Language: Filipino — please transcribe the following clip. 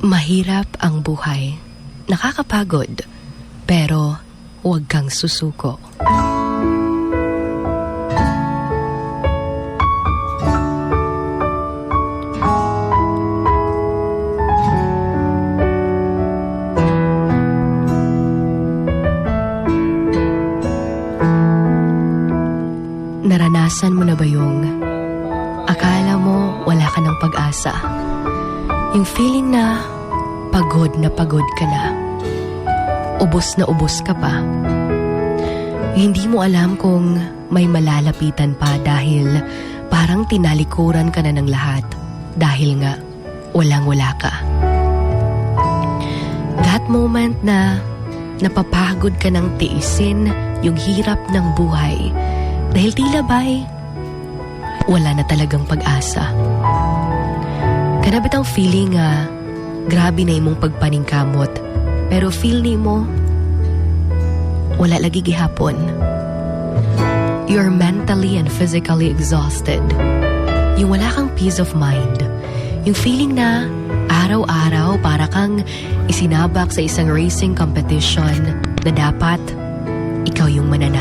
Mahirap ang buhay. Nakakapagod. Pero huwag kang susuko. Naranasan mo na ba yung akala mo wala ka ng pag-asa? Yung feeling na pagod ka na. Ubos na ubos ka pa. Hindi mo alam kung may malalapitan pa dahil parang tinalikuran ka na ng lahat dahil nga walang-wala ka. That moment na napapagod ka ng tiisin yung hirap ng buhay dahil tila ba'y wala na talagang pag-asa. Kanabit ang feeling grabe na imong pagpaningkamot pero feel ni mo wala lagi gihapon. You're mentally and physically exhausted. Yung wala kang peace of mind. Yung feeling na araw-araw para kang isinabak sa isang racing competition na dapat ikaw yung mananalo.